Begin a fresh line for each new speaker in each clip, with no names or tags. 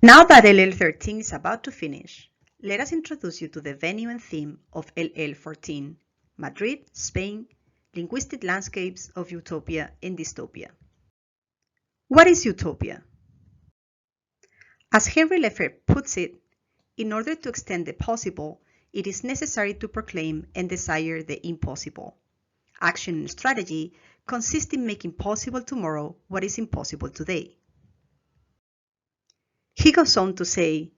Now that LL13 is about to finish, let us introduce you to the venue and theme of LL14, Madrid, Spain, Linguistic Landscapes of Utopia and Dystopia. What is utopia? As Henry Lefebvre puts it, in order to extend the possible, it is necessary to proclaim and desire the impossible. Action and strategy consist in making possible tomorrow what is impossible today. He goes on to say,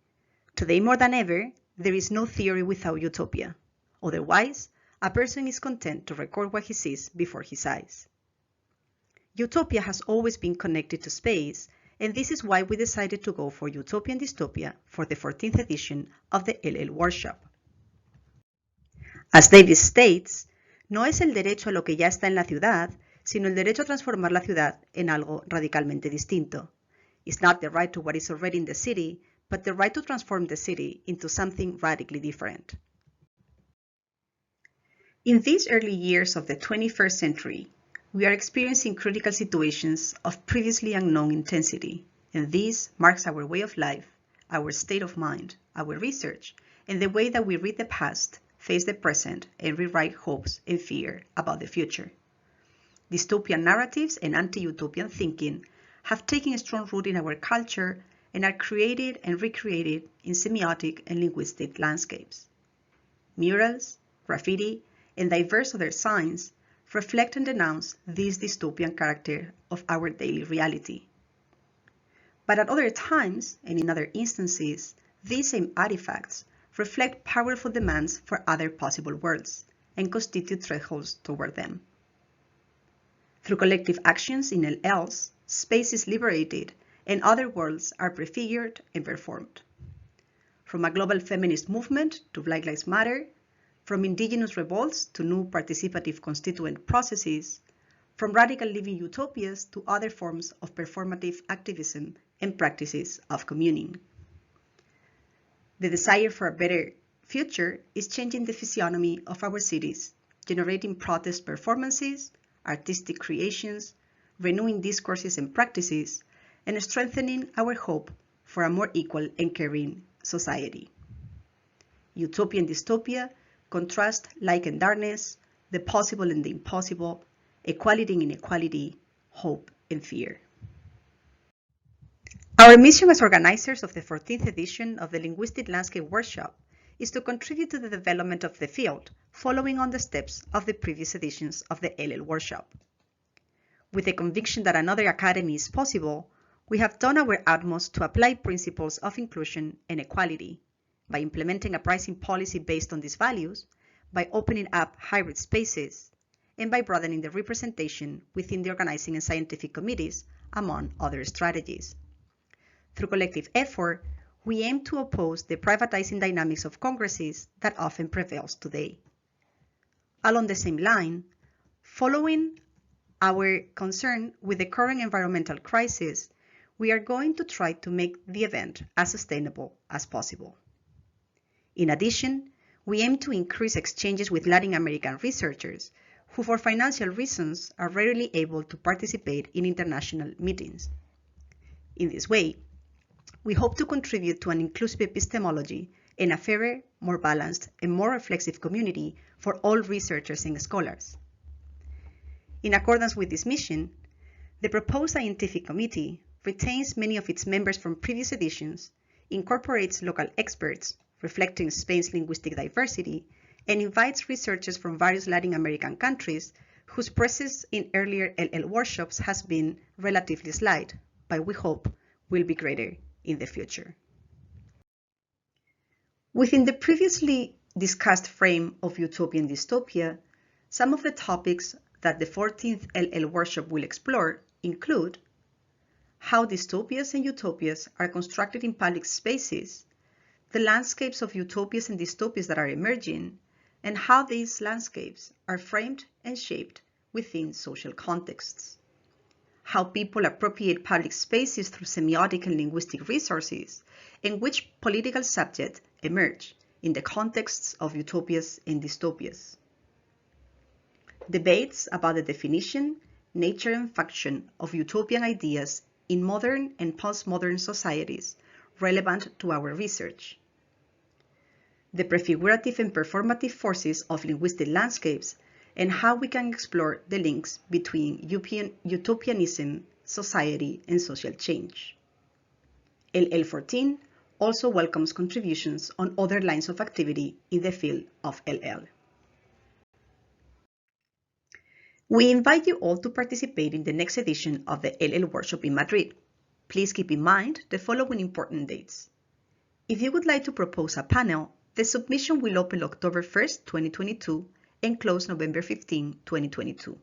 today more than ever, there is no theory without utopia. Otherwise, a person is content to record what he sees before his eyes. Utopia has always been connected to space, and this is why we decided to go for Utopia and Dystopia for the 14th edition of the LL Workshop. As Davis states, no es el derecho a lo que ya está en la ciudad, sino el derecho a transformar la ciudad en algo radicalmente distinto. It's not the right to what is already in the city, but the right to transform the city into something radically different. In these early years of the 21st century, we are experiencing critical situations of previously unknown intensity, and this marks our way of life, our state of mind, our research, and the way that we read the past, face the present, and rewrite hopes and fear about the future. Dystopian narratives and anti-utopian thinking have taken a strong root in our culture and are created and recreated in semiotic and linguistic landscapes. Murals, graffiti, and diverse other signs reflect and denounce this dystopian character of our daily reality. But at other times, and in other instances, these same artifacts reflect powerful demands for other possible worlds and constitute thresholds toward them. Through collective actions in LLs, space is liberated and other worlds are prefigured and performed. From a global feminist movement to Black Lives Matter, from indigenous revolts to new participative constituent processes, from radical living utopias to other forms of performative activism and practices of communing. The desire for a better future is changing the physiognomy of our cities, generating protest performances, artistic creations, renewing discourses and practices, and strengthening our hope for a more equal and caring society. Utopia and dystopia contrast light and darkness, the possible and the impossible, equality and inequality, hope and fear. Our mission as organizers of the 14th edition of the Linguistic Landscape Workshop is to contribute to the development of the field, following on the steps of the previous editions of the LL Workshop. With the conviction that another academy is possible, we have done our utmost to apply principles of inclusion and equality by implementing a pricing policy based on these values, by opening up hybrid spaces, and by broadening the representation within the organizing and scientific committees, among other strategies. Through collective effort, we aim to oppose the privatizing dynamics of congresses that often prevails today. Along the same line, following our concern with the current environmental crisis, we are going to try to make the event as sustainable as possible. In addition, we aim to increase exchanges with Latin American researchers who, for financial reasons, are rarely able to participate in international meetings. In this way, we hope to contribute to an inclusive epistemology and a fairer, more balanced, and more reflexive community for all researchers and scholars. In accordance with this mission, the proposed scientific committee retains many of its members from previous editions, incorporates local experts, reflecting Spain's linguistic diversity, and invites researchers from various Latin American countries whose presence in earlier LL workshops has been relatively slight, but we hope will be greater in the future. Within the previously discussed frame of Utopia and Dystopia, some of the topics that the 14th LL workshop will explore include how dystopias and utopias are constructed in public spaces, the landscapes of utopias and dystopias that are emerging, and how these landscapes are framed and shaped within social contexts, how people appropriate public spaces through semiotic and linguistic resources, and which political subjects emerge in the contexts of utopias and dystopias. Debates about the definition, nature, and function of utopian ideas in modern and postmodern societies relevant to our research. The prefigurative and performative forces of linguistic landscapes and how we can explore the links between utopianism, society, and social change. LL14 also welcomes contributions on other lines of activity in the field of LL. We invite you all to participate in the next edition of the LL Workshop in Madrid. Please keep in mind the following important dates. If you would like to propose a panel, the submission will open October 1st, 2022 and close November 15, 2022.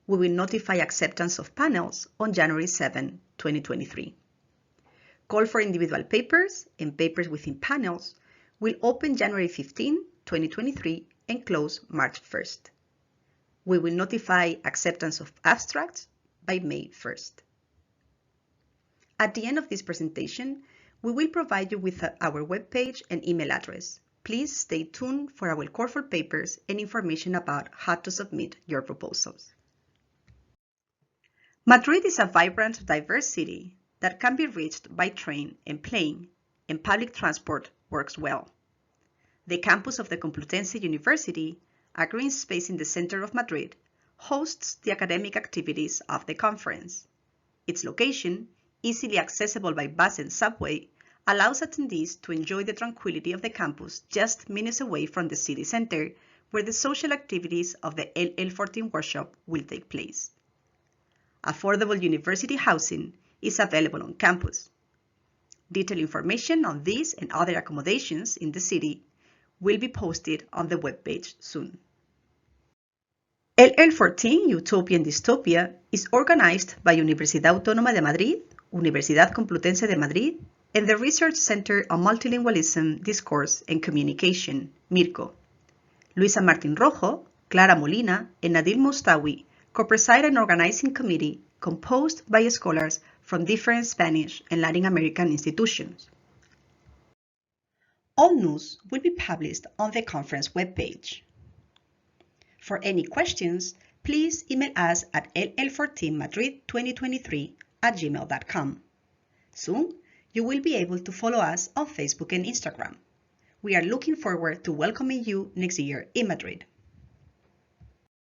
We will notify acceptance of panels on January 7, 2023. Call for individual papers and papers within panels will open January 15, 2023 and close March 1st. We will notify acceptance of abstracts by May 1st. At the end of this presentation, we will provide you with our webpage and email address. Please stay tuned for our call for papers and information about how to submit your proposals. Madrid is a vibrant, diverse city that can be reached by train and plane, and public transport works well. The campus of the Complutense University, a green space in the center of Madrid, hosts the academic activities of the conference. Its location, easily accessible by bus and subway, allows attendees to enjoy the tranquility of the campus just minutes away from the city center, where the social activities of the LL14 workshop will take place. Affordable university housing is available on campus. Detailed information on this and other accommodations in the city will be posted on the webpage soon. LL14 Utopia and Dystopia is organized by Universidad Autónoma de Madrid, Universidad Complutense de Madrid, and the Research Center on Multilingualism, Discourse and Communication, MIRCO. Luisa Martín Rojo, Clara Molina, and Nadil Moustawi co-preside an organizing committee composed by scholars from different Spanish and Latin American institutions. All news will be published on the conference webpage. For any questions, please email us at ll14madrid2023@gmail.com. Soon, you will be able to follow us on Facebook and Instagram. We are looking forward to welcoming you next year in Madrid.